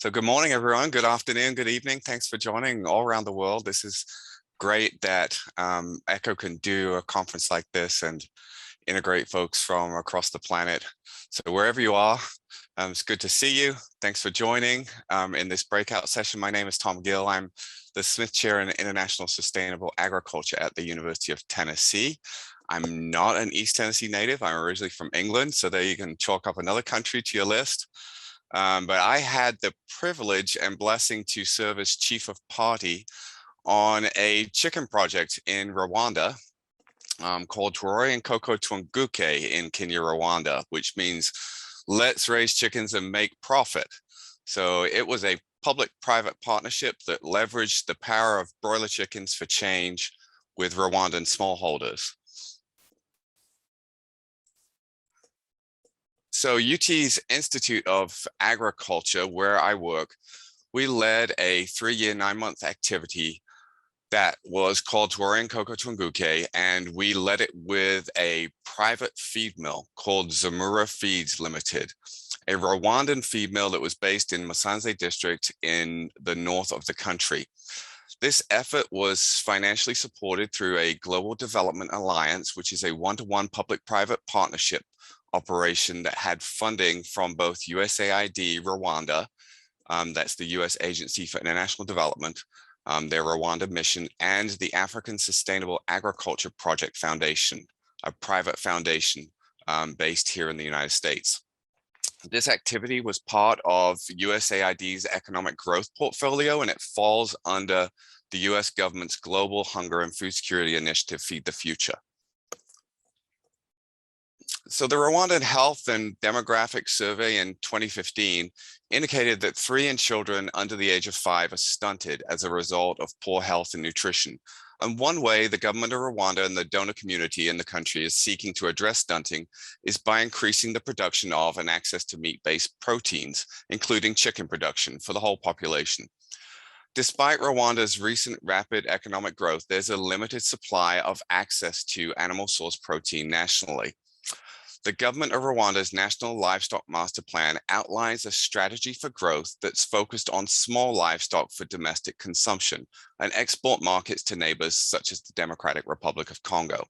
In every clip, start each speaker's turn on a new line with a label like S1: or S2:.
S1: So good morning, everyone. Good afternoon, good evening. Thanks for joining all around the world. This is great that Echo can do a conference like this and integrate folks from across the planet. So wherever you are, it's good to see you. Thanks for joining in this breakout session. My name is Tom Gill. I'm the Smith Chair in International Sustainable Agriculture at the University of Tennessee. I'm not an East Tennessee native. I'm originally from England, so there you can chalk up another country to your list. But I had the privilege and blessing to serve as chief of party on a chicken project in Rwanda called Broiler and Cocoa Tunguke in Kenya, Rwanda, which means let's raise chickens and make profit. So it was a public-private partnership that leveraged the power of broiler chickens for change with Rwandan smallholders. So UT's Institute of Agriculture, where I work, we led a 3-year, 9-month activity that was called Broiler Cocoa Tunguke, and we led it with a private feed mill called Zamura Feeds Limited, a Rwandan feed mill that was based in Musanze district in the north of the country. This effort was financially supported through a Global Development Alliance, which is a one-to-one public-private partnership operation that had funding from both USAID Rwanda, that's the US Agency for International Development, their Rwanda mission, and the African Sustainable Agriculture Project Foundation, a private foundation based here in the United States. This activity was part of USAID's economic growth portfolio, and it falls under the US government's Global Hunger and Food Security Initiative, Feed the Future. So the Rwandan Health and Demographic Survey in 2015 indicated that 3 in children under the age of 5 are stunted as a result of poor health and nutrition. And one way the government of Rwanda and the donor community in the country is seeking to address stunting is by increasing the production of and access to meat-based proteins, including chicken production for the whole population. Despite Rwanda's recent rapid economic growth, there's a limited supply of access to animal source protein nationally. The government of Rwanda's National Livestock Master Plan outlines a strategy for growth that's focused on small livestock for domestic consumption and export markets to neighbors such as the Democratic Republic of Congo.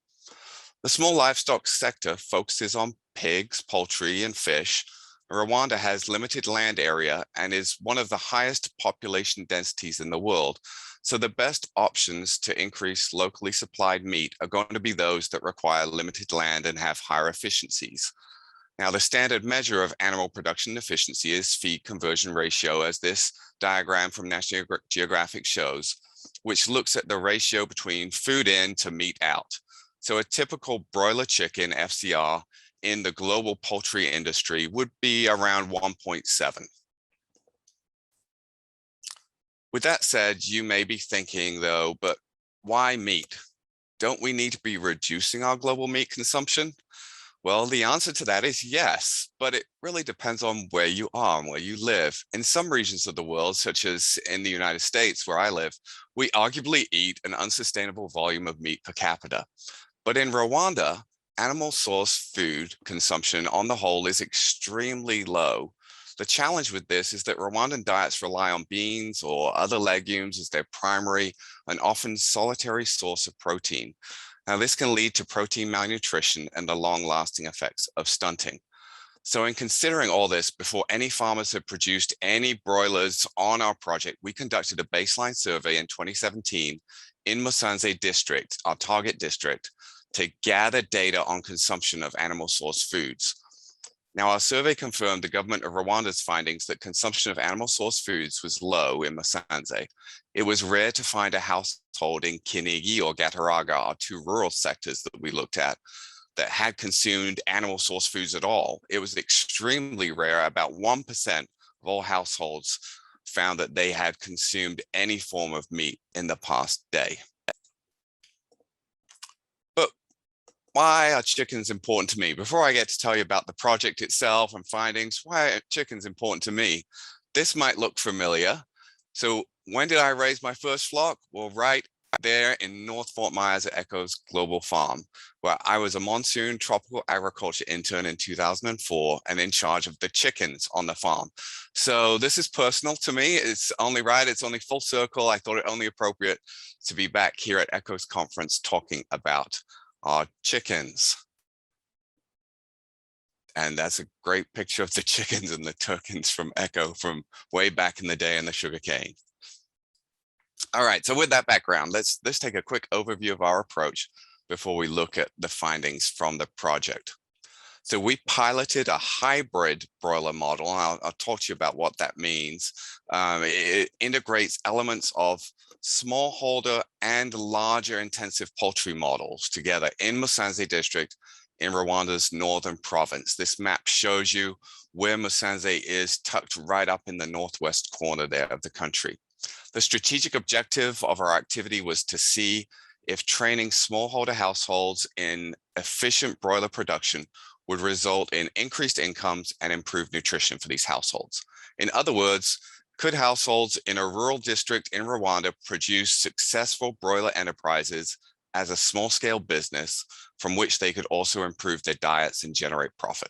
S1: The small livestock sector focuses on pigs, poultry, and fish. Rwanda has limited land area and is one of the highest population densities in the world. So the best options to increase locally supplied meat are going to be those that require limited land and have higher efficiencies. Now, the standard measure of animal production efficiency is feed conversion ratio, as this diagram from National Geographic shows, which looks at the ratio between food in to meat out. So a typical broiler chicken FCR in the global poultry industry would be around 1.7. With that said, you may be thinking though, but why meat? Don't we need to be reducing our global meat consumption? Well, the answer to that is yes, but it really depends on where you are and where you live. In some regions of the world, such as in the United States where I live, we arguably eat an unsustainable volume of meat per capita. But in Rwanda, animal source food consumption on the whole is extremely low. The challenge with this is that Rwandan diets rely on beans or other legumes as their primary and often solitary source of protein. Now, this can lead to protein malnutrition and the long-lasting effects of stunting. So in considering all this, before any farmers have produced any broilers on our project, we conducted a baseline survey in 2017 in Musanze district, our target district, to gather data on consumption of animal source foods. Now, our survey confirmed the government of Rwanda's findings that consumption of animal source foods was low in Musanze. It was rare to find a household in Kinigi or Gataraga, our 2 rural sectors that we looked at, that had consumed animal source foods at all. It was extremely rare. About 1% of all households found that they had consumed any form of meat in the past day. Why are chickens important to me? Before I get to tell you about the project itself and findings, why are chickens important to me? This might look familiar. So when did I raise my first flock? Well, right there in North Fort Myers at Echo's Global Farm, where I was a monsoon tropical agriculture intern in 2004 and in charge of the chickens on the farm. So this is personal to me. It's only right. It's only full circle. I thought it only appropriate to be back here at Echo's conference talking about our chickens. And that's a great picture of the chickens and the turkeys from Echo from way back in the day in the sugarcane. All right, so with that background, let's take a quick overview of our approach before we look at the findings from the project. So we piloted a hybrid broiler model, and I'll talk to you about what that means. It integrates elements of smallholder and larger intensive poultry models together in Musanze district in Rwanda's northern province. This map shows you where Musanze is, tucked right up in the northwest corner there of the country. The strategic objective of our activity was to see if training smallholder households in efficient broiler production would result in increased incomes and improved nutrition for these households. In other words, could households in a rural district in Rwanda produce successful broiler enterprises as a small-scale business from which they could also improve their diets and generate profit?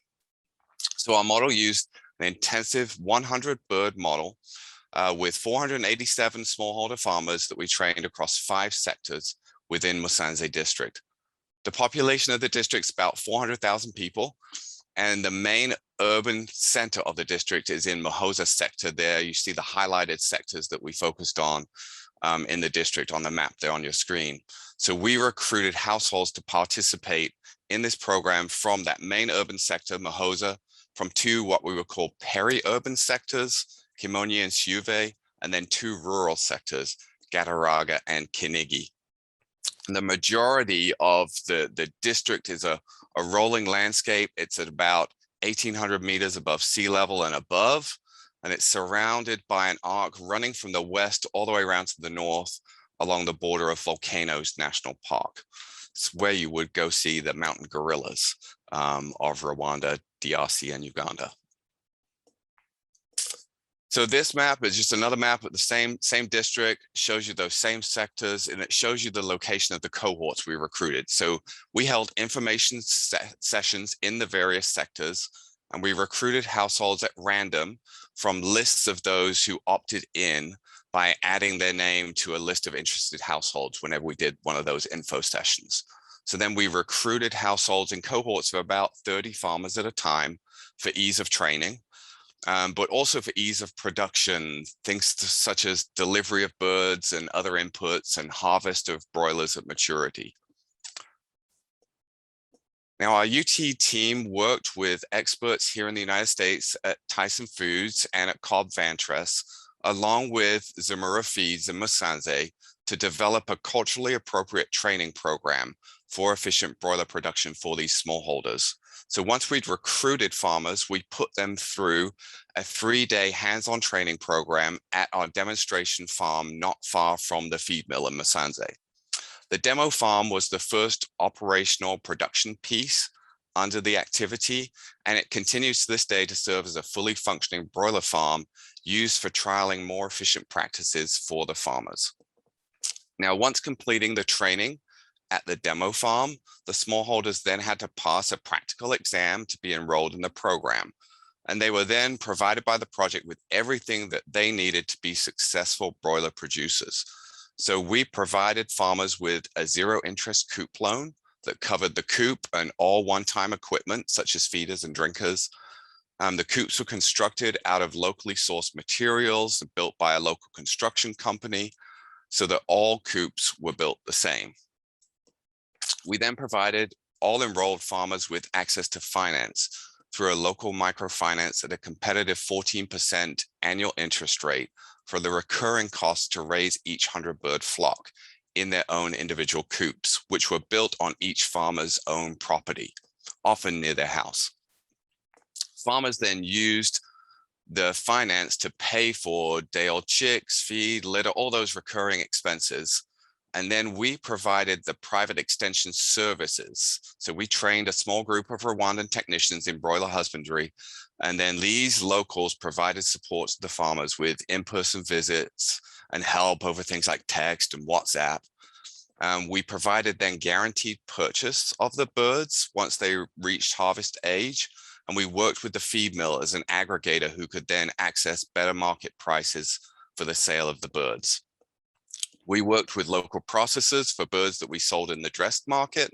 S1: So our model used an intensive 100-bird model with 487 smallholder farmers that we trained across 5 sectors within Musanze district. The population of the district is about 400,000 people, and the main urban center of the district is in Muhoza sector. There you see the highlighted sectors that we focused on in the district on the map there on your screen. So we recruited households to participate in this program from that main urban sector, Muhoza, from 2 what we would call peri-urban sectors, Kimonyi and Siuve, and then 2 rural sectors, Gataraga and Kinigi. The majority of the district is a rolling landscape. It's at about 1,800 meters above sea level and above, and it's surrounded by an arc running from the west all the way around to the north along the border of Volcanoes National Park. It's where you would go see the mountain gorillas of Rwanda, DRC, and Uganda. So this map is just another map of the same district, shows you those same sectors, and it shows you the location of the cohorts we recruited. So we held information sessions in the various sectors, and we recruited households at random from lists of those who opted in by adding their name to a list of interested households whenever we did one of those info sessions. So then we recruited households in cohorts of about 30 farmers at a time for ease of training. But also for ease of production, things such as delivery of birds and other inputs and harvest of broilers at maturity. Now, our UT team worked with experts here in the United States at Tyson Foods and at Cobb Vantress, along with Zamura Feeds in Musanze, to develop a culturally appropriate training program for efficient broiler production for these smallholders. So once we'd recruited farmers, we put them through a 3-day hands-on training program at our demonstration farm not far from the feed mill in Musanze. The demo farm was the first operational production piece under the activity, and it continues to this day to serve as a fully functioning broiler farm used for trialing more efficient practices for the farmers. Now, once completing the training at the demo farm, the smallholders then had to pass a practical exam to be enrolled in the program. And they were then provided by the project with everything that they needed to be successful broiler producers. So we provided farmers with a zero-interest coop loan that covered the coop and all one-time equipment, such as feeders and drinkers. The coops were constructed out of locally sourced materials built by a local construction company, so that all coops were built the same. We then provided all enrolled farmers with access to finance through a local microfinance at a competitive 14% annual interest rate for the recurring costs to raise each 100-bird flock in their own individual coops, which were built on each farmer's own property, often near their house. Farmers then used the finance to pay for day-old chicks, feed, litter, all those recurring expenses. And then we provided the private extension services. So we trained a small group of Rwandan technicians in broiler husbandry. And then these locals provided support to the farmers with in-person visits and help over things like text and WhatsApp. We provided then guaranteed purchase of the birds once they reached harvest age. And we worked with the feed mill as an aggregator who could then access better market prices for the sale of the birds. We worked with local processors for birds that we sold in the dressed market,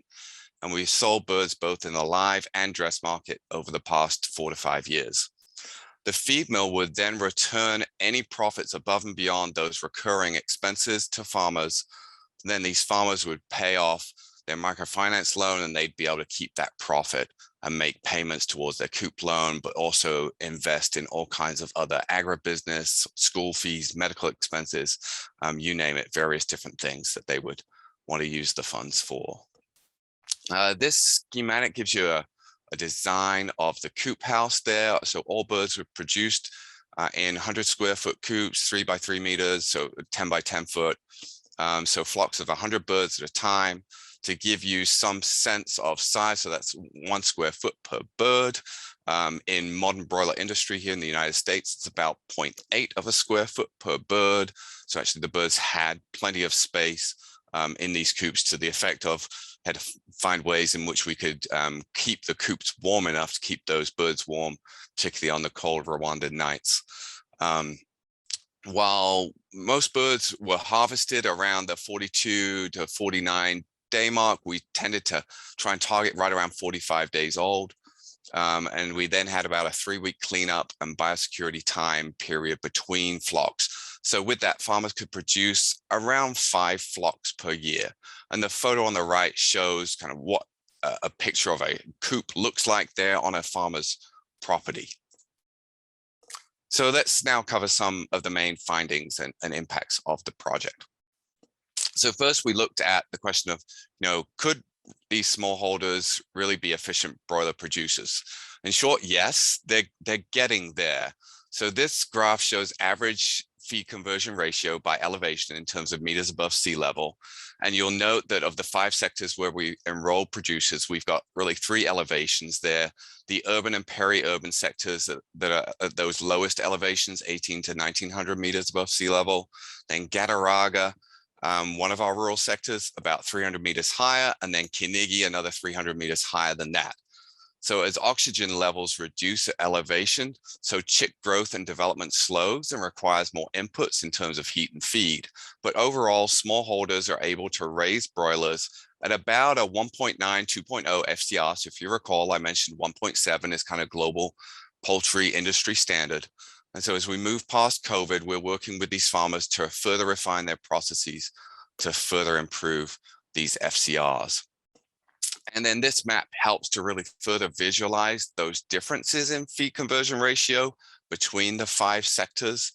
S1: and we sold birds both in the live and dressed market over the past 4 to 5 years. The feed mill would then return any profits above and beyond those recurring expenses to farmers. Then these farmers would pay off their microfinance loan, and they'd be able to keep that profit and make payments towards their Coop loan, but also invest in all kinds of other agribusiness, school fees, medical expenses, you name it, various different things that they would want to use the funds for. This schematic gives you a design of the coop house there. So all birds were produced in 100 square foot coops, 3 by 3 meters, so 10 by 10 foot. So flocks of 100 birds at a time to give you some sense of size. So that's 1 square foot per bird. In modern broiler industry here in the United States, it's about 0.8 of a square foot per bird. So actually the birds had plenty of space in these coops, to the effect of had to find ways in which we could keep the coops warm enough to keep those birds warm, particularly on the cold Rwandan nights. While most birds were harvested around the 42 to 49 day mark, we tended to try and target right around 45 days old. And we then had about a 3-week cleanup and biosecurity time period between flocks. So with that, farmers could produce around 5 flocks per year. And the photo on the right shows kind of what a picture of a coop looks like there on a farmer's property. So let's now cover some of the main findings and impacts of the project. So first, we looked at the question of, could these smallholders really be efficient broiler producers? In short, yes, they're getting there. So this graph shows average feed conversion ratio by elevation in terms of meters above sea level. And you'll note that of the 5 sectors where we enroll producers, we've got really 3 elevations there. The urban and peri-urban sectors that are at those lowest elevations, 18 to 1900 meters above sea level. Then Gataraga, one of our rural sectors, about 300 meters higher, and then Kinigi, another 300 meters higher than that. So as oxygen levels reduce at elevation, so chick growth and development slows and requires more inputs in terms of heat and feed. But overall, smallholders are able to raise broilers at about a 1.9, 2.0 FCR. So if you recall, I mentioned 1.7 is kind of global poultry industry standard. And so as we move past COVID, we're working with these farmers to further refine their processes to further improve these FCRs. And then this map helps to really further visualize those differences in feed conversion ratio between the 5 sectors.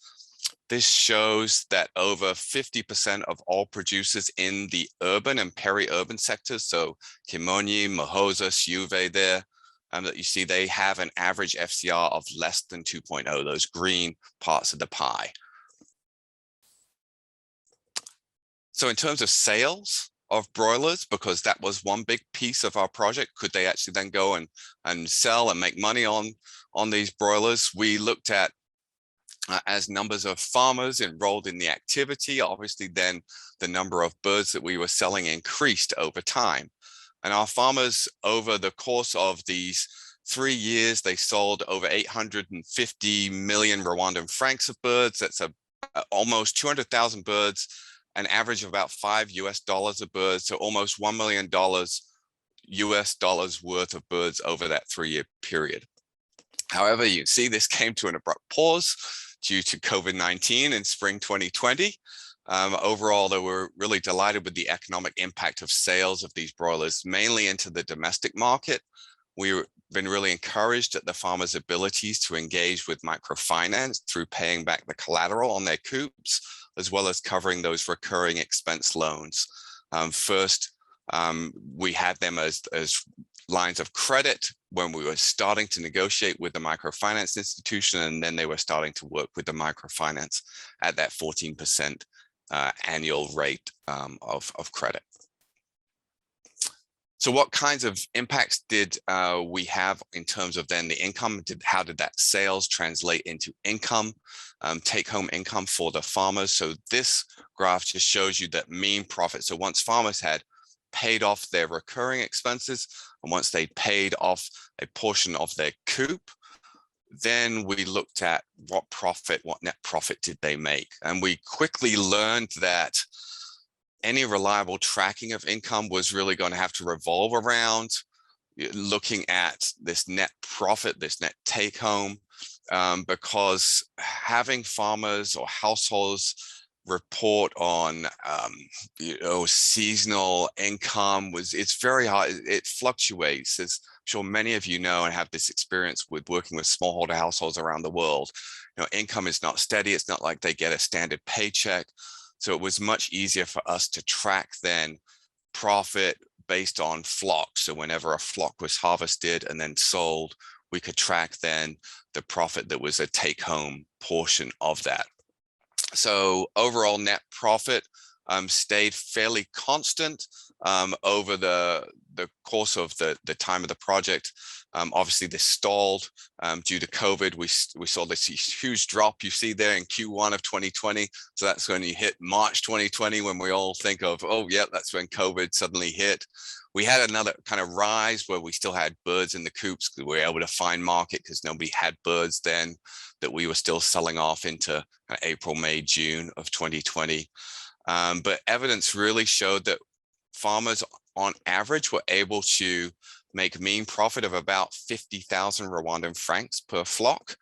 S1: This shows that over 50% of all producers in the urban and peri-urban sectors, so Kimonyi, Mohoza, Siuve there, that you see they have an average FCR of less than 2.0, those green parts of the pie. So in terms of sales of broilers, because that was one big piece of our project, could they actually then go and sell and make money on these broilers? We looked at as numbers of farmers enrolled in the activity, obviously then the number of birds that we were selling increased over time. And our farmers, over the course of these 3 years, they sold over 850 million Rwandan francs of birds. That's almost 200,000 birds, an average of about $5 a bird, so almost $1 million US worth of birds over that 3-year period. However, you see this came to an abrupt pause due to COVID-19 in spring 2020. Overall, though, we're really delighted with the economic impact of sales of these broilers, mainly into the domestic market. We've been really encouraged at the farmers' abilities to engage with microfinance through paying back the collateral on their coops, as well as covering those recurring expense loans. First, we had them as lines of credit when we were starting to negotiate with the microfinance institution, and then they were starting to work with the microfinance at that 14% annual rate of credit. So what kinds of impacts did we have in terms of then the income? How did that sales translate into income, take-home income for the farmers? So this graph just shows you that mean profit. So once farmers had paid off their recurring expenses, and once they paid off a portion of their coop, then we looked at what net profit did they make. And we quickly learned that any reliable tracking of income was really going to have to revolve around looking at this net profit, this net take home, because having farmers or households report on seasonal income it's very hard. It fluctuates, as I'm sure many of you know and have this experience with working with smallholder households around the world. Income is not steady. It's not like they get a standard paycheck. So it was much easier for us to track then profit based on flocks. So whenever a flock was harvested and then sold, we could track then the profit that was a take-home portion of that. So overall net profit stayed fairly constant over the course of the time of the project. Obviously, this stalled due to COVID. We saw this huge drop you see there in Q1 of 2020. So that's when you hit March 2020, when we all think of, oh, yeah, that's when COVID suddenly hit. We had another kind of rise where we still had birds in the coops because we were able to find market because nobody had birds then, that we were still selling off into April, May, June of 2020. But evidence really showed that farmers on average were able to make mean profit of about 50,000 Rwandan francs per flock.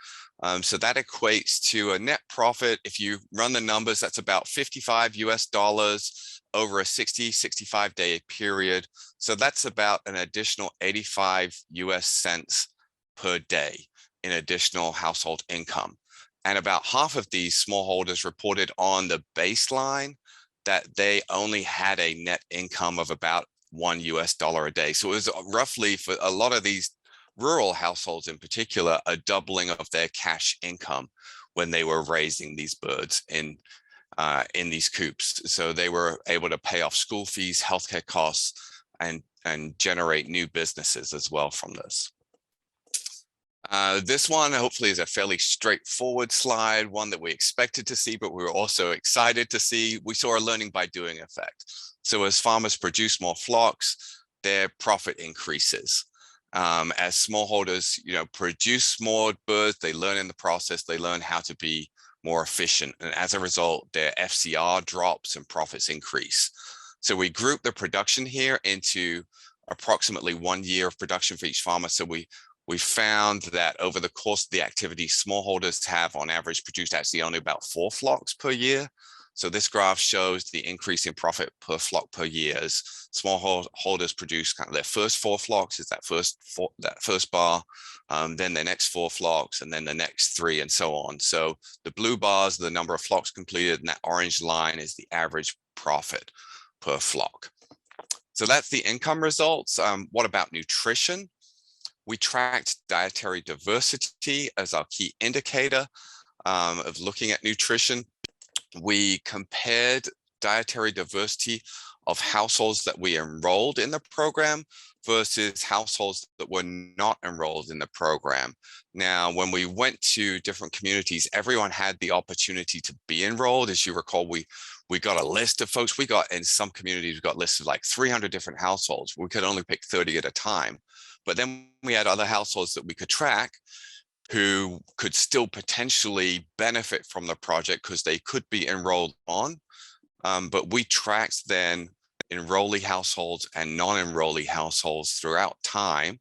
S1: So that equates to a net profit. If you run the numbers, that's about $55 over a 65 day period. So that's about an additional 85 US cents per day in additional household income. And about half of these smallholders reported on the baseline that they only had a net income of about $1 US a day. So it was roughly, for a lot of these rural households in particular, a doubling of their cash income when they were raising these birds in these coops. So they were able to pay off school fees, healthcare costs, and generate new businesses as well from this. This one hopefully is a fairly straightforward slide, one that we expected to see, but we were also excited to see. We saw a learning by doing effect. So as farmers produce more flocks, their profit increases. As smallholders, produce more birds, they learn in the process, they learn how to be more efficient. And as a result, their FCR drops and profits increase. So we group the production here into approximately 1 year of production for each farmer. So we found that over the course of the activity, smallholders have on average produced actually only about 4 flocks per year. So this graph shows the increase in profit per flock per year as smallholders produce kind of their first 4 flocks, is that first bar, then the next 4 flocks, and then the next 3, and so on. So the blue bars are the number of flocks completed, and that orange line is the average profit per flock. So that's the income results. What about nutrition? We tracked dietary diversity as our key indicator of looking at nutrition. We compared dietary diversity of households that we enrolled in the program versus households that were not enrolled in the program. Now, when we went to different communities, everyone had the opportunity to be enrolled. As you recall, we got a list of folks. In some communities, we got lists of like 300 different households. We could only pick 30 at a time. But then we had other households that we could track who could still potentially benefit from the project because they could be enrolled on. But we tracked then enrollee households and non-enrollee households throughout time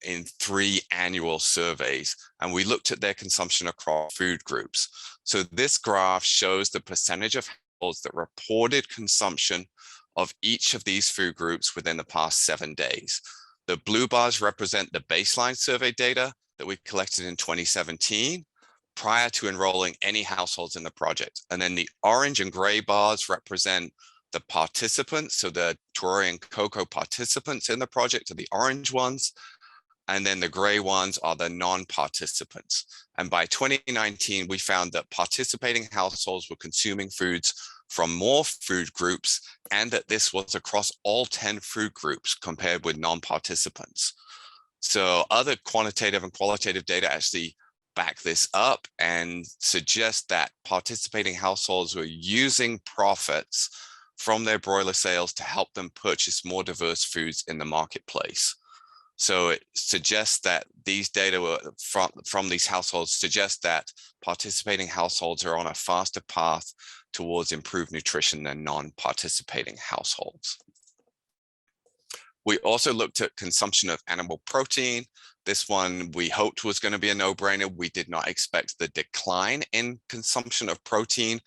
S1: in 3 annual surveys. And we looked at their consumption across food groups. So this graph shows the percentage of households that reported consumption of each of these food groups within the past 7 days. The blue bars represent the baseline survey data that we collected in 2017 prior to enrolling any households in the project. And then the orange and gray bars represent the participants. So the Toroi and Cocoa participants in the project are the orange ones. And then the gray ones are the non-participants. And by 2019, we found that participating households were consuming foods from more food groups, and that this was across all 10 food groups compared with non-participants. So other quantitative and qualitative data actually back this up and suggest that participating households were using profits from their broiler sales to help them purchase more diverse foods in the marketplace. So it suggests that these data were from these households suggest that participating households are on a faster path towards improved nutrition than non-participating households. We also looked at consumption of animal protein. This one we hoped was going to be a no-brainer. We did not expect the decline in consumption of protein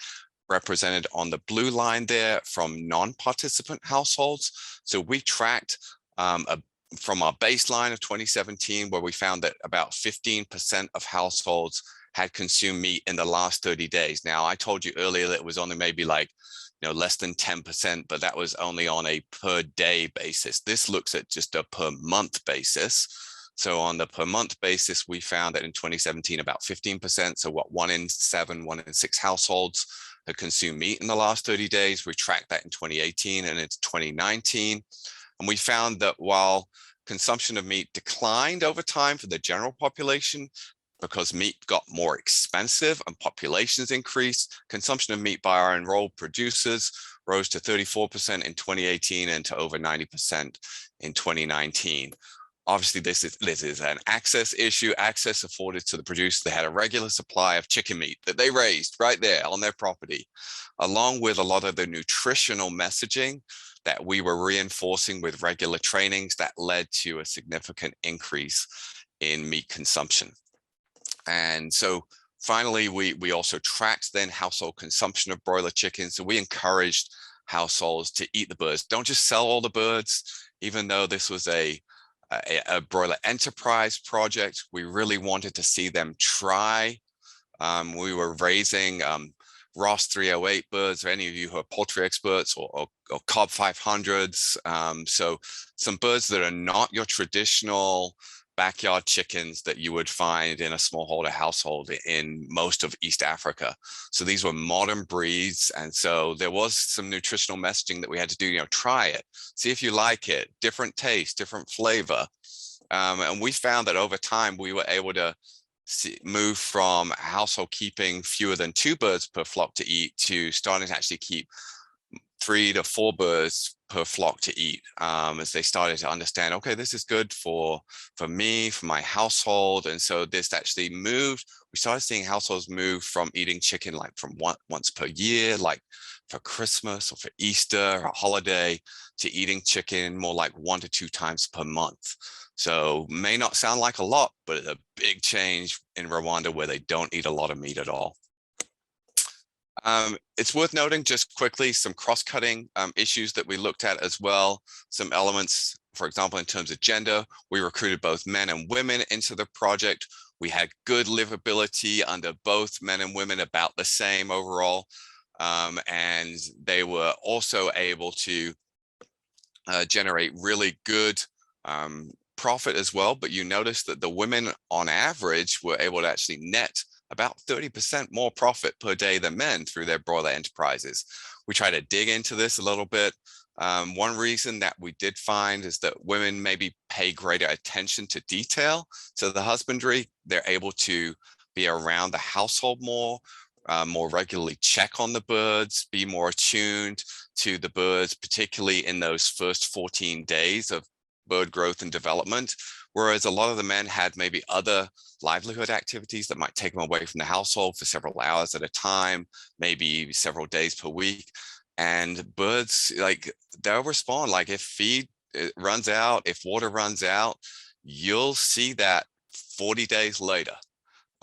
S1: represented on the blue line there from non-participant households. So we tracked from our baseline of 2017, where we found that about 15% of households had consumed meat in the last 30 days. Now, I told you earlier that it was only maybe like, less than 10%, but that was only on a per day basis. This looks at just a per month basis. So on the per month basis, we found that in 2017, about 15%. So what, 1 in 7, 1 in 6 households had consumed meat in the last 30 days. We tracked that in 2018 and into 2019. And we found that while consumption of meat declined over time for the general population, because meat got more expensive and populations increased, consumption of meat by our enrolled producers rose to 34% in 2018 and to over 90% in 2019. Obviously, this is an access issue, access afforded to the producers. They had a regular supply of chicken meat that they raised right there on their property, along with a lot of the nutritional messaging that we were reinforcing with regular trainings that led to a significant increase in meat consumption. And so finally, we also tracked then household consumption of broiler chickens. So we encouraged households to eat the birds. Don't just sell all the birds. Even though this was a broiler enterprise project, we really wanted to see them try. We were raising Ross 308 birds, for any of you who are poultry experts, or Cobb 500s. So some birds that are not your traditional backyard chickens that you would find in a smallholder household in most of East Africa. So these were modern breeds. And so there was some nutritional messaging that we had to do, try it, see if you like it, different taste, different flavor. And we found that over time, we were able to move from a household keeping fewer than 2 birds per flock to eat to starting to actually keep 3 to 4 birds per flock to eat, as they started to understand, okay, this is good for me, for my household. And so this actually moved. We started seeing households move from eating chicken like from once per year, like for Christmas or for Easter or a holiday, to eating chicken more like 1 to 2 times per month. So may not sound like a lot, but it's a big change in Rwanda where they don't eat a lot of meat at all. It's worth noting just quickly some cross-cutting issues that we looked at as well. Some elements, for example, in terms of gender, we recruited both men and women into the project. We had good livability under both men and women, about the same overall. And they were also able to generate really good profit as well. But you notice that the women on average were able to actually net about 30% more profit per day than men through their broiler enterprises. We try to dig into this a little bit. One reason that we did find is that women maybe pay greater attention to detail. So the husbandry, they're able to be around the household more regularly, check on the birds, be more attuned to the birds, particularly in those first 14 days of bird growth and development. Whereas a lot of the men had maybe other livelihood activities that might take them away from the household for several hours at a time, maybe several days per week. And birds, like, they'll respond. Like if feed runs out, if water runs out, you'll see that 40 days later.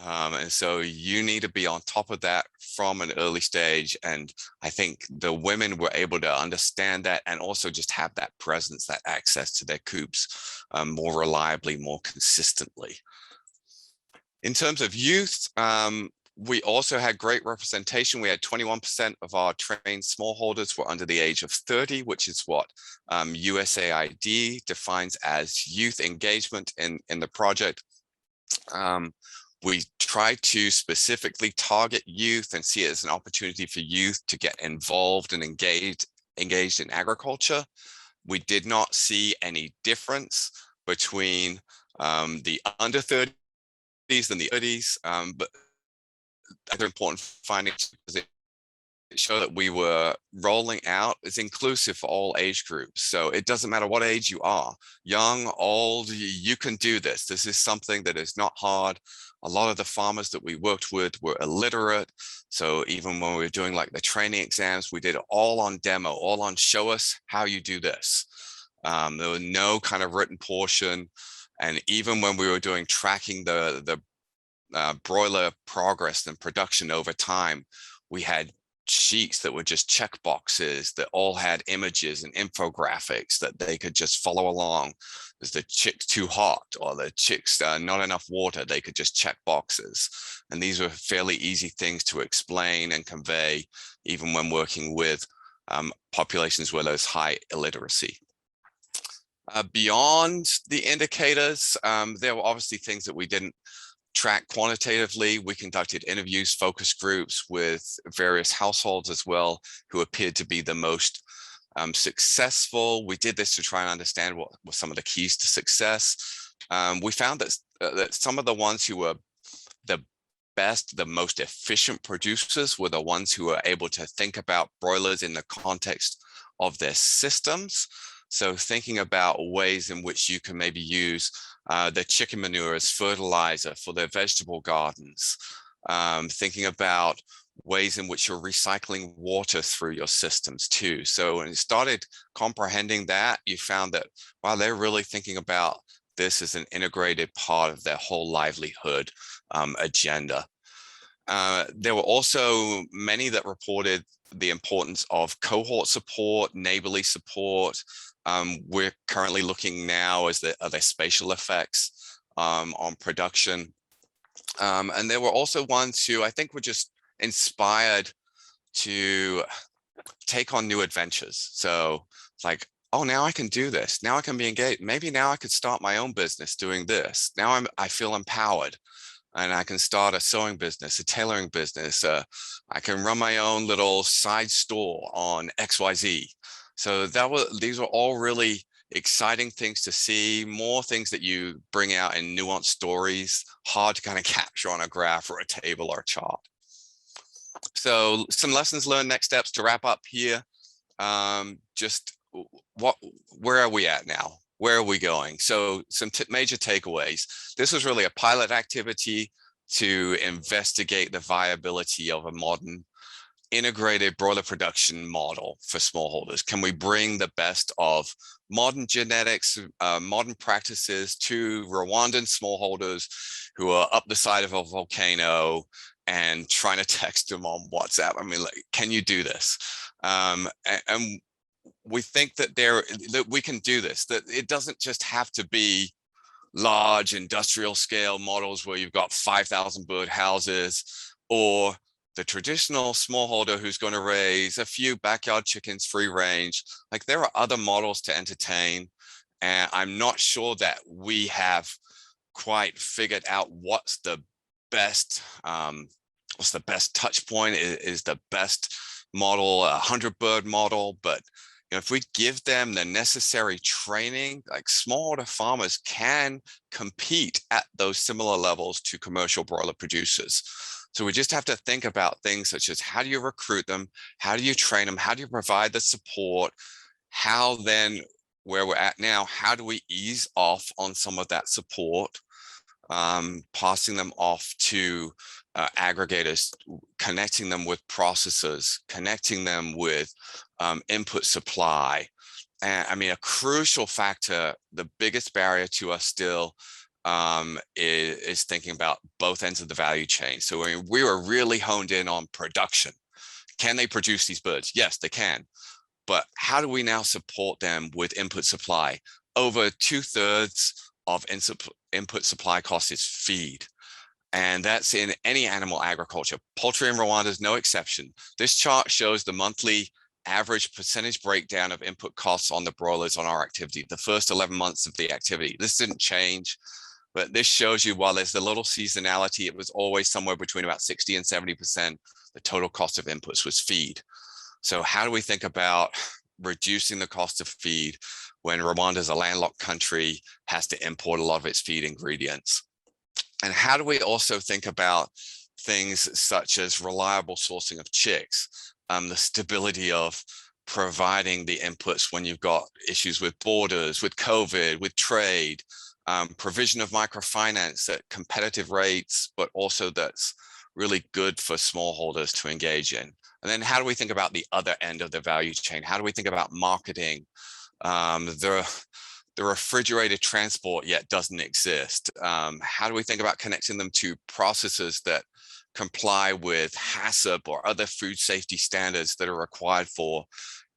S1: And so you need to be on top of that from an early stage. And I think the women were able to understand that and also just have that presence, that access to their coops more reliably, more consistently. In terms of youth, we also had great representation. We had 21% of our trained smallholders were under the age of 30, which is what USAID defines as youth engagement in the project. We try to specifically target youth and see it as an opportunity for youth to get involved and engaged in agriculture. We did not see any difference between the under 30 than the 30s, but other important findings because it showed that we were rolling out, it's inclusive for all age groups. So it doesn't matter what age you are, young, old, you can do this. This is something that is not hard. A lot of the farmers that we worked with were illiterate. So even when we were doing like the training exams, we did it all on demo, all on show us how you do this. There was no kind of written portion. And even when we were doing tracking the broiler progress and production over time, we had sheets that were just check boxes that all had images and infographics that they could just follow along. Is the chick too hot, or the chicks not enough water? They could just check boxes. And these were fairly easy things to explain and convey, even when working with populations where there's high illiteracy. Beyond the indicators, there were obviously things that we didn't track quantitatively. We conducted interviews, focus groups with various households as well, who appeared to be the most successful. We did this to try and understand what were some of the keys to success. We found that some of the ones who were the best, the most efficient producers were the ones who were able to think about broilers in the context of their systems. So thinking about ways in which you can maybe use the chicken manure as fertilizer for their vegetable gardens, thinking about ways in which you're recycling water through your systems too. So when you started comprehending that, you found that, wow, they're really thinking about this as an integrated part of their whole livelihood agenda. There were also many that reported the importance of cohort support, neighborly support. We're currently looking now as are there spatial effects on production. And there were also ones who I think were just inspired to take on new adventures. So it's like, oh, now I can do this. Now I can be engaged. Maybe now I could start my own business doing this. Now I feel empowered. And I can start a sewing business, a tailoring business. I can run my own little side store on XYZ. So these were all really exciting things to see, more things that you bring out in nuanced stories, hard to kind of capture on a graph or a table or a chart. So some lessons learned, next steps to wrap up here. Just where are we at now? Where are we going? So some major takeaways. This was really a pilot activity to investigate the viability of a modern integrated broiler production model for smallholders. Can we bring the best of modern genetics, modern practices to Rwandan smallholders who are up the side of a volcano and trying to text them on WhatsApp? I mean, like, can you do this? And we think that we can do this, that it doesn't just have to be large industrial scale models where you've got 5,000 bird houses, or the traditional smallholder who's going to raise a few backyard chickens free range. Like, there are other models to entertain. And I'm not sure that we have quite figured out what's the best touch point, is the best model, 100 bird model. But if we give them the necessary training, like, smallholder farmers can compete at those similar levels to commercial broiler producers. So we just have to think about things such as, how do you recruit them? How do you train them? How do you provide the support? How then, where we're at now, how do we ease off on some of that support? Passing them off to aggregators, connecting them with processors, connecting them with input supply. And I mean, a crucial factor, the biggest barrier to us still is thinking about both ends of the value chain. So we were really honed in on production. Can they produce these birds? Yes, they can. But how do we now support them with input supply? Over 2/3 of input supply cost is feed. And that's in any animal agriculture. Poultry in Rwanda is no exception. This chart shows the monthly average percentage breakdown of input costs on the broilers on our activity, the first 11 months of the activity. This didn't change, but this shows you, while there's a little seasonality, it was always somewhere between about 60 and 70%. The total cost of inputs was feed. So how do we think about reducing the cost of feed when Rwanda is a landlocked country, has to import a lot of its feed ingredients? And how do we also think about things such as reliable sourcing of chicks, the stability of providing the inputs when you've got issues with borders, with COVID, with trade, provision of microfinance at competitive rates, but also that's really good for smallholders to engage in. And then how do we think about the other end of the value chain? How do we think about marketing? The refrigerated transport yet doesn't exist. How do we think about connecting them to processes that comply with HACCP or other food safety standards that are required for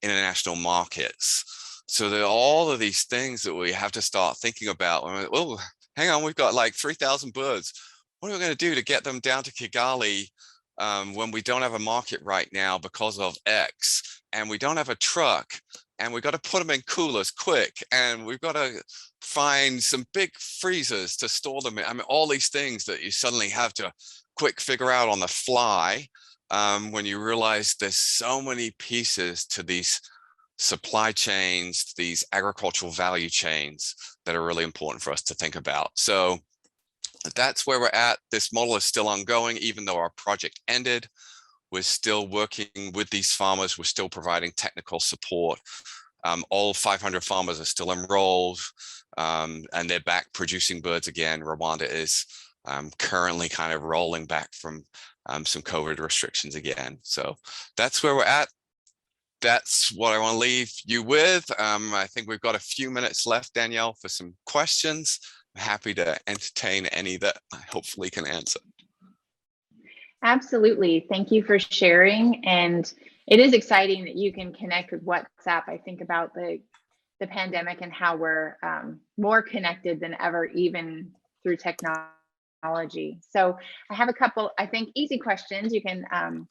S1: international markets? So there are all of these things that we have to start thinking about. Oh, hang on, we've got like 3,000 birds. What are we going to do to get them down to Kigali when we don't have a market right now because of X, and we don't have a truck, and we've got to put them in coolers quick, and we've got to find some big freezers to store them in. I mean, all these things that you suddenly have to quick figure out on the fly when you realize there's so many pieces to these supply chains, these agricultural value chains that are really important for us to think about. So that's where we're at. This model is still ongoing, even though our project ended. We're still working with these farmers. We're still providing technical support. All 500 farmers are still enrolled, and they're back producing birds again. Rwanda is currently kind of rolling back from some COVID restrictions again. So that's where we're at. That's what I want to leave you with. I think we've got a few minutes left, Danielle, for some questions. I'm happy to entertain any that I hopefully can answer.
S2: Absolutely. Thank you for sharing. And it is exciting that you can connect with WhatsApp. I think about the pandemic and how we're more connected than ever, even through technology. So I have a couple, I think, easy questions. You can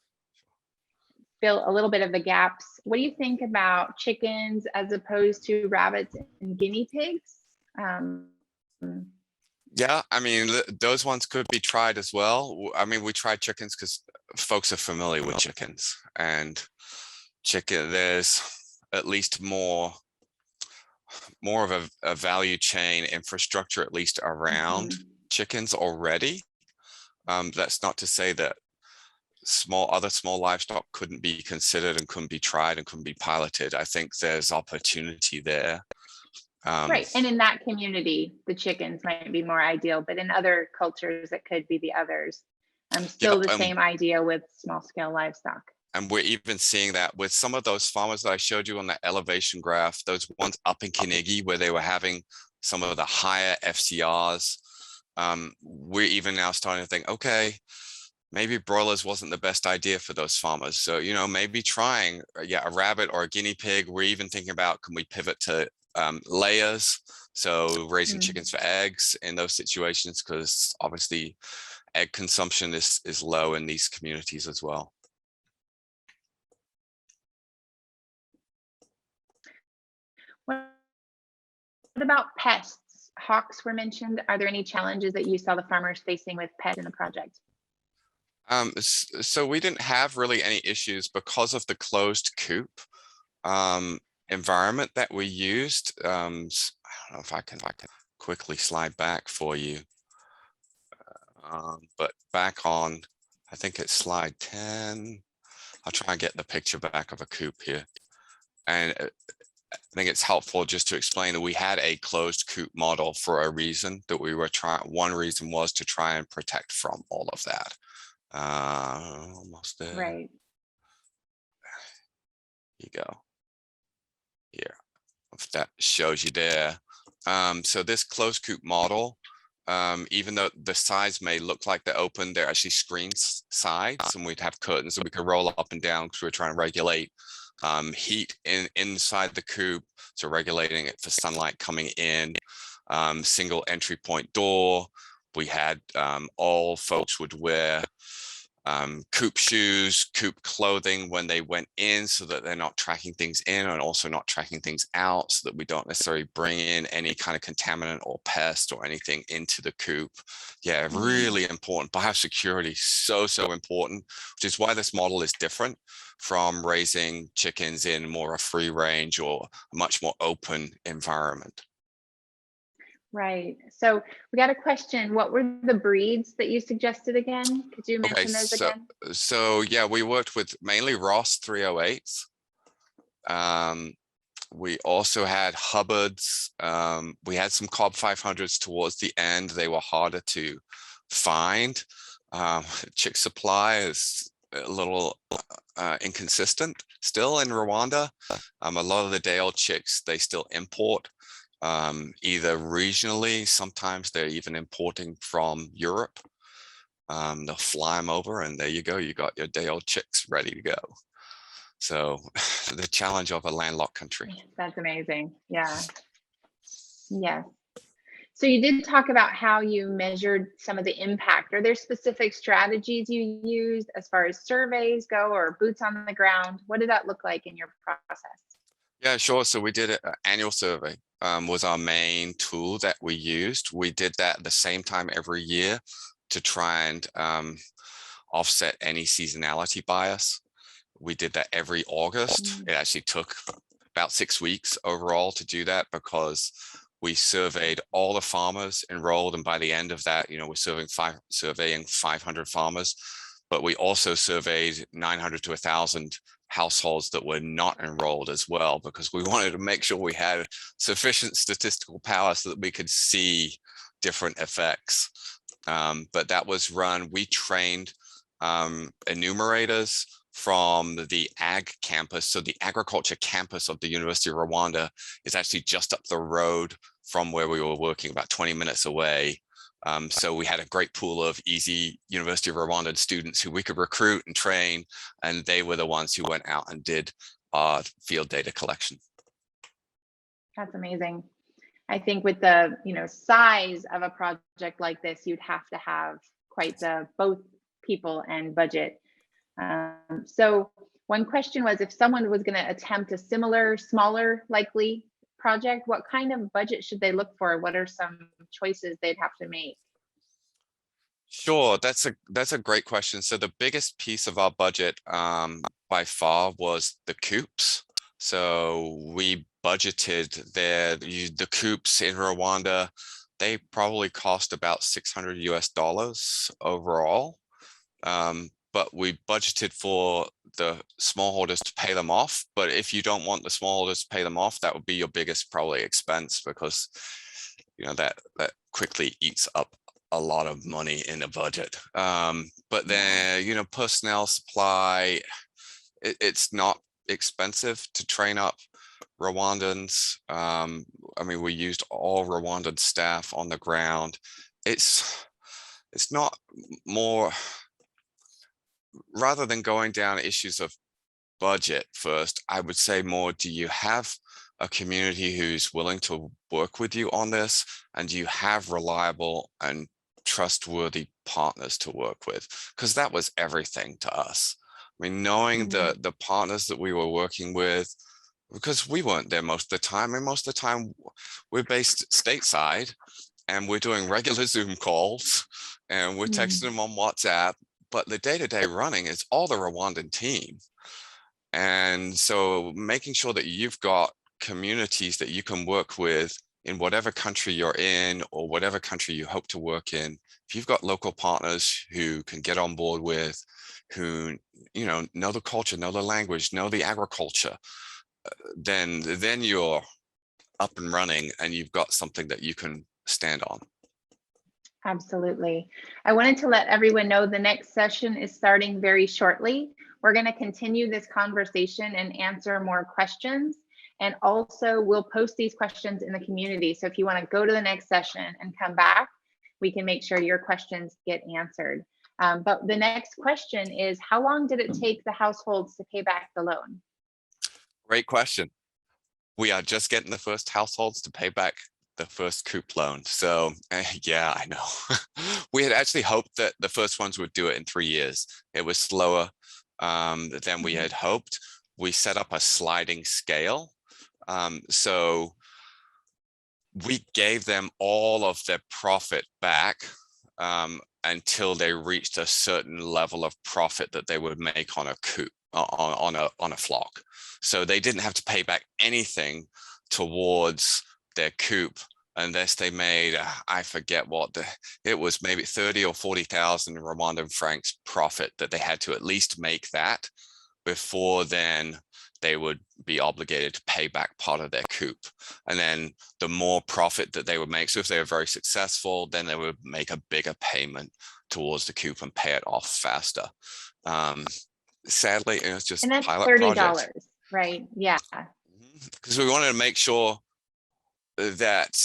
S2: fill a little bit of the gaps. What do you think about chickens as opposed to rabbits and guinea pigs?
S1: Yeah, I mean, those ones could be tried as well. I mean, we tried chickens because folks are familiar with chickens, and there's at least more of a value chain infrastructure, at least around chickens already. That's not to say that other small livestock couldn't be considered and couldn't be tried and couldn't be piloted. I think there's opportunity there.
S2: Right, and in that community, the chickens might be more ideal, but in other cultures, it could be the others. Still the same idea with small scale livestock.
S1: And we're even seeing that with some of those farmers that I showed you on the elevation graph, those ones up in Kinigi where they were having some of the higher FCRs. We're even now starting to think, okay, maybe broilers wasn't the best idea for those farmers. So, maybe trying a rabbit or a guinea pig. We're even thinking about, can we pivot to layers? So raising chickens for eggs in those situations, because obviously egg consumption is low in these communities as well.
S2: What about pests? Hawks were mentioned. Are there any challenges that you saw the farmers facing with pests in the project?
S1: So we didn't have really any issues because of the closed coop environment that we used. I don't know if I can quickly slide back for you. But back on, I think it's slide 10. I'll try and get the picture back of a coop here. And I think it's helpful just to explain that we had a closed coop model for a reason that we were trying. One reason was to try and protect from all of that. Almost there.
S2: Right.
S1: You go. Here, if that shows you there. So this closed coop model, even though the sides may look like they're open, they're actually screen sides, and we'd have curtains that we could roll up and down because we're trying to regulate heat inside the coop, so regulating it for sunlight coming in. Single entry point door. We had all folks would wear coop shoes, coop clothing when they went in, so that they're not tracking things in and also not tracking things out, so that we don't necessarily bring in any kind of contaminant or pest or anything into the coop. Yeah, really important. Biosecurity, so important, which is why this model is different from raising chickens in more a free range or a much more open environment.
S2: Right. So we got a question. What were the breeds that you suggested again? Could you
S1: Okay,
S2: mention those again?
S1: so yeah, we worked with mainly Ross 308s. We also had Hubbards. We had some Cobb 500s towards the end. They were harder to find. Chick supply is a little inconsistent still in Rwanda. A lot of the day-old chicks, they still import either regionally. Sometimes they're even importing from Europe. They'll fly them over and there you go. You got your day-old chicks ready to go. So the challenge of a landlocked country.
S2: That's amazing. Yeah. Yes. So you did talk about how you measured some of the impact. Are there specific strategies you used as far as surveys go or boots on the ground? What did that look like in your process?
S1: Yeah, sure. So we did an annual survey was our main tool that we used. We did that at the same time every year to try and offset any seasonality bias. We did that every August. It actually took about 6 weeks overall to do that because we surveyed all the farmers enrolled, and by the end of that, we're surveying 500 farmers, but we also surveyed 900 to 1,000 households that were not enrolled as well, because we wanted to make sure we had sufficient statistical power so that we could see different effects. But that was run, we trained enumerators from the ag campus. So the agriculture campus of the University of Rwanda is actually just up the road from where we were working, about 20 minutes away. So we had a great pool of easy University of Rwanda students who we could recruit and train, and they were the ones who went out and did field data collection.
S2: That's amazing. I think with the size of a project like this, you'd have to have quite the both people and budget. So one question was, if someone was going to attempt a similar, smaller, likely project, what kind of budget should they look for? What are some choices they'd have to make?
S1: Sure, that's a great question. So the biggest piece of our budget by far was the coops. So we budgeted the coops in Rwanda. They probably cost about $600 US overall. But we budgeted for the smallholders to pay them off. But if you don't want the smallholders to pay them off, that would be your biggest probably expense, because that quickly eats up a lot of money in a budget. But then personnel supply, it's not expensive to train up Rwandans. I mean, we used all Rwandan staff on the ground. It's not more, rather than going down issues of budget first, I would say more, do you have a community who's willing to work with you on this? And do you have reliable and trustworthy partners to work with? Because that was everything to us. I mean, knowing the partners that we were working with, because we weren't there most of the time. And most of the time we're based stateside and we're doing regular Zoom calls and we're texting them on WhatsApp, but the day-to-day running is all the Rwandan team. And so making sure that you've got communities that you can work with in whatever country you're in or whatever country you hope to work in, if you've got local partners who can get on board with, who know the culture, know the language, know the agriculture, then you're up and running and you've got something that you can stand on.
S2: Absolutely. I wanted to let everyone know the next session is starting very shortly. We're going to continue this conversation and answer more questions. And also we'll post these questions in the community. So if you want to go to the next session and come back, we can make sure your questions get answered. But the next question is, how long did it take the households to pay back the loan?
S1: Great question. We are just getting the first households to pay back the first Coop loan. So yeah, I know. We had actually hoped that the first ones would do it in 3 years. It was slower than we had hoped. We set up a sliding scale. So we gave them all of their profit back until they reached a certain level of profit that they would make on a coop, on a flock. So they didn't have to pay back anything towards their coop unless they made, I forget what it was, maybe 30 or 40,000 Rwandan francs profit that they had to at least make that before then they would be obligated to pay back part of their coop. And then the more profit that they would make, so if they were very successful, then they would make a bigger payment towards the coop and pay it off faster. Sadly, it was just
S2: And that's
S1: pilot
S2: $30,
S1: projects.
S2: right? Yeah.
S1: Because we wanted to make sure that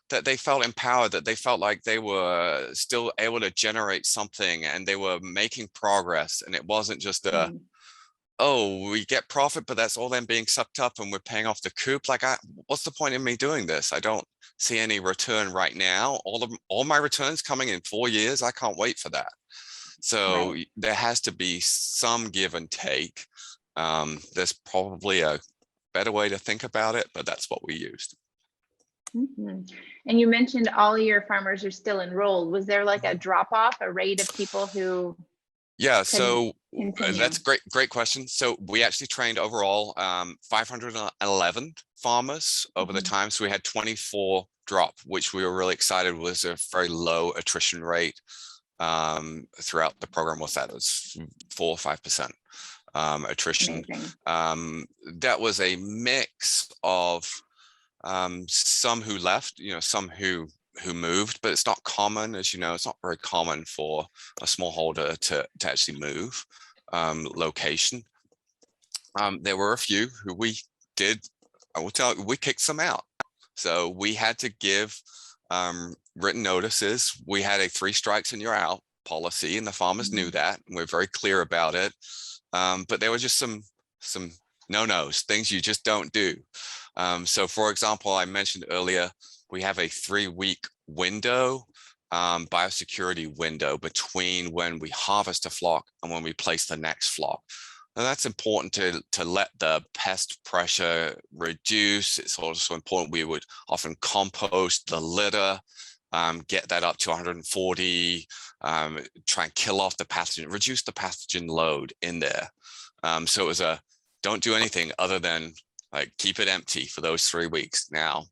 S1: that they felt empowered, that they felt like they were still able to generate something and they were making progress. And it wasn't just a, oh, we get profit, but that's all then being sucked up and we're paying off the coop. Like, what's the point in me doing this? I don't see any return right now. All my returns coming in 4 years. I can't wait for that. So
S2: Right.
S1: there has to be some give and take. There's probably a better way to think about it, but that's what we used.
S2: And you mentioned all your farmers are still enrolled. Was there like a drop off, a rate of people who
S1: Yeah,
S2: couldn't
S1: so
S2: continue?
S1: that's great question. So we actually trained overall 511 farmers over the time. So we had 24 drop, which we were really excited was a very low attrition rate throughout the program. Was that? It was 4 or 5% attrition. That was a mix of some who left, some who moved, but it's not common, as you know, it's not very common for a smallholder to actually move location. There were a few who I will tell you, we kicked some out. So we had to give written notices. We had a 3 strikes and you're out policy, and the farmers knew that, and we're very clear about it. But there were just some no-nos, things you just don't do. So for example, I mentioned earlier, we have a 3-week window, biosecurity window between when we harvest a flock and when we place the next flock. And that's important to let the pest pressure reduce. It's also important. We would often compost the litter, get that up to 140, try and kill off the pathogen, reduce the pathogen load in there. So it was don't do anything other than like keep it empty for those 3 weeks. Now,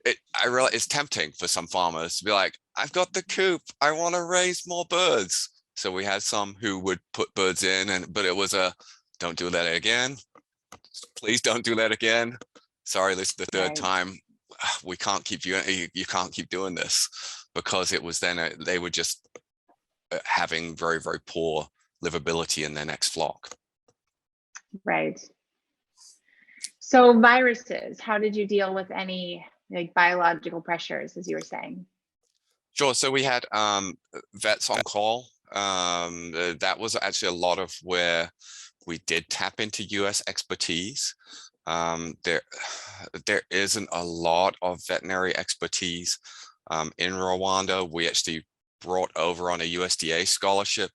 S1: I realize it's tempting for some farmers to be like, I've got the coop, I want to raise more birds. So we had some who would put birds in, but it was don't do that again. Please don't do that again. Sorry, this is the third time. We can't keep you can't keep doing this, because it was then they were just having very, very poor livability in their next flock.
S2: Right. So viruses, how did you deal with any like biological pressures, as you were saying?
S1: Sure. So we had vets on call. That was actually a lot of where we did tap into US expertise. There isn't a lot of veterinary expertise in Rwanda. We actually brought over on a USDA scholarship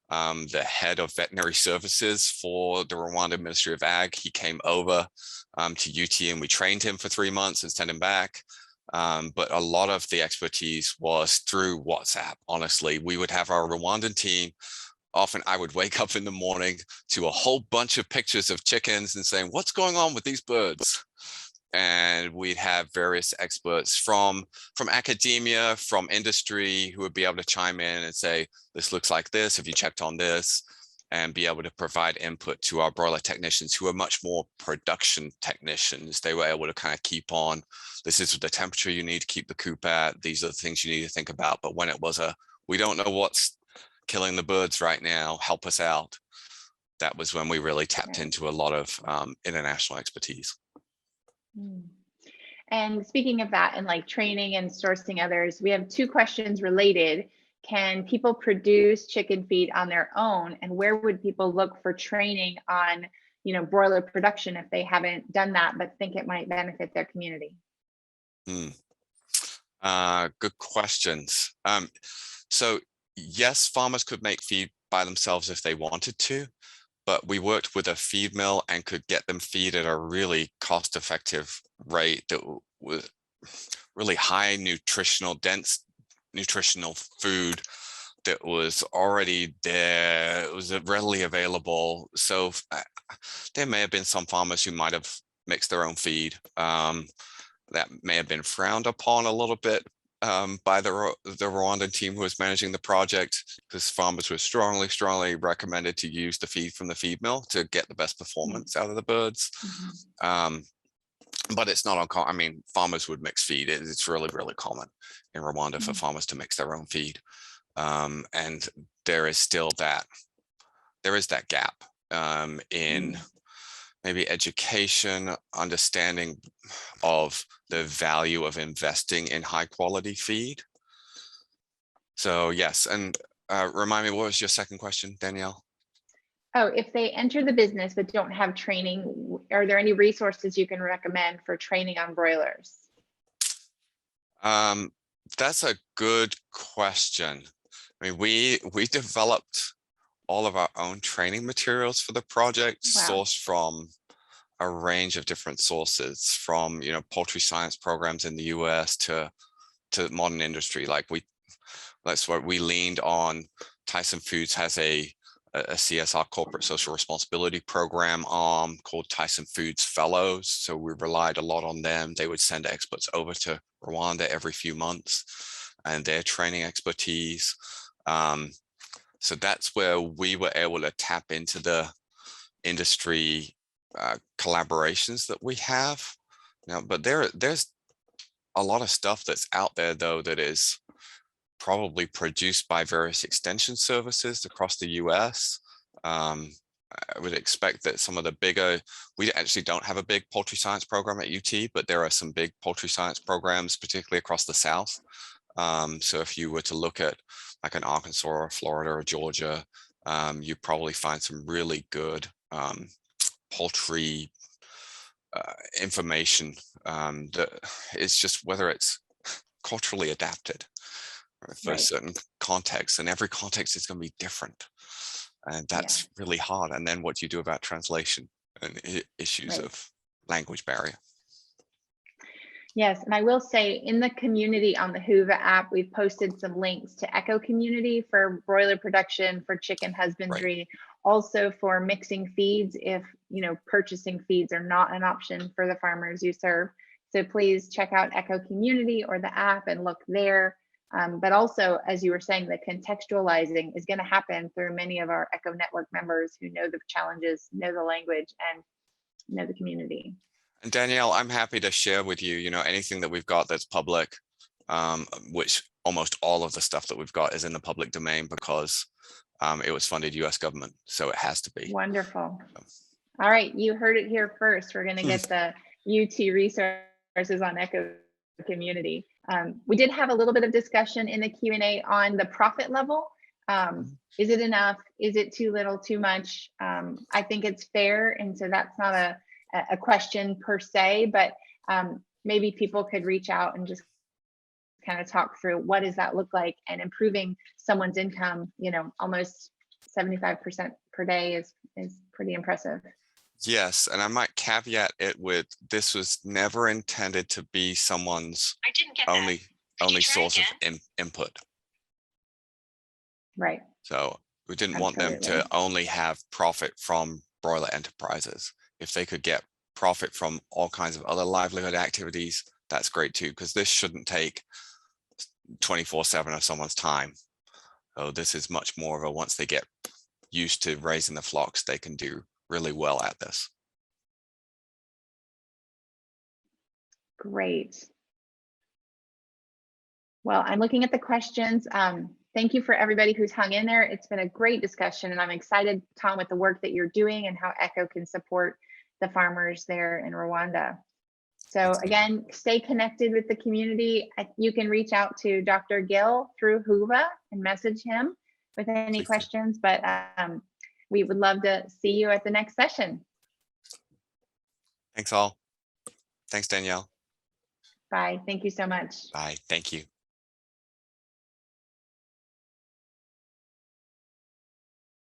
S1: the head of veterinary services for the Rwanda Ministry of Ag. He came over to UT and we trained him for 3 months and sent him back. But a lot of the expertise was through WhatsApp. Honestly, we would have our Rwandan team. Often I would wake up in the morning to a whole bunch of pictures of chickens and saying, what's going on with these birds? And we'd have various experts from academia, from industry, who would be able to chime in and say, this looks like this, have you checked on this? And be able to provide input to our broiler technicians, who are much more production technicians. They were able to kind of keep on, this is the temperature you need to keep the coop at, these are the things you need to think about. But when it was we don't know what's killing the birds right now, help us out, that was when we really tapped into a lot of international expertise.
S2: And speaking of that, and like training and sourcing others, we have 2 questions related. Can people produce chicken feed on their own, and where would people look for training on, broiler production if they haven't done that but think it might benefit their community?
S1: Good questions. So yes, farmers could make feed by themselves if they wanted to, but we worked with a feed mill and could get them feed at a really cost-effective rate that was really high dense nutritional food that was already there. It was readily available. So there may have been some farmers who might have mixed their own feed. that may have been frowned upon a little bit by the Rwandan team who was managing the project, because farmers were strongly recommended to use the feed from the feed mill to get the best performance out of the birds. But it's not uncommon. I mean, farmers would mix feed. It's really common in Rwanda for farmers to mix their own feed. And there is still that gap in maybe education, understanding of the value of investing in high quality feed. So yes, and remind me, what was your second question, Danielle?
S2: Oh, if they enter the business but don't have training, are there any resources you can recommend for training on broilers?
S1: That's a good question. I mean, we developed all of our own training materials for the project, sourced from a range of different sources, from poultry science programs in the US to modern industry. Like that's what we leaned on. Tyson Foods has a CSR, corporate social responsibility program arm called Tyson Foods Fellows. So we relied a lot on them. They would send experts over to Rwanda every few months and their training expertise. So that's where we were able to tap into the industry collaborations that we have now. But there's a lot of stuff that's out there though that is probably produced by various extension services across the US. I would expect that some of the bigger, we actually don't have a big poultry science program at UT, but there are some big poultry science programs, particularly across the South. So if you were to look at like an Arkansas or Florida or Georgia, you probably find some really good poultry information that is just whether it's culturally adapted for a certain context, and every context is going to be different, and that's really hard. And then what do you do about translation and issues of language barrier?
S2: Yes, and I will say in the community on the Hoover app, we've posted some links to Echo Community for broiler production, for chicken husbandry, also for mixing feeds if purchasing feeds are not an option for the farmers you serve. So please check out Echo Community or the app and look there. But also, as you were saying, the contextualizing is going to happen through many of our Echo Network members who know the challenges, know the language, and know the community.
S1: And Danielle, I'm happy to share with you, anything that we've got that's public, which almost all of the stuff that we've got is in the public domain because it was funded US government, so it has to be.
S2: Wonderful. All right, you heard it here first. We're going to get the UT resources on Echo Community. We did have a little bit of discussion in the Q&A on the profit level. Is it enough? Is it too little, too much? I think it's fair, and so that's not a question per se, but maybe people could reach out and just kind of talk through what does that look like, and improving someone's income, almost 75% per day is pretty impressive.
S1: Yes, and I might caveat it with, this was never intended to be someone's only source of input.
S2: Right.
S1: So we didn't want them to only have profit from broiler enterprises. If they could get profit from all kinds of other livelihood activities, that's great too, because this shouldn't take 24/7 of someone's time. So this is much more of a, once they get used to raising the flocks, they can do really well at this.
S2: Great. Well, I'm looking at the questions. Thank you for everybody who's hung in there. It's been a great discussion, and I'm excited, Tom, with the work that you're doing and how Echo can support the farmers there in Rwanda. So again, stay connected with the community. You can reach out to Dr. Gill through Hoover and message him with any questions, but we would love to see you at the next session.
S1: Thanks all. Thanks, Danielle.
S2: Bye. Thank you so much.
S1: Bye. Thank you.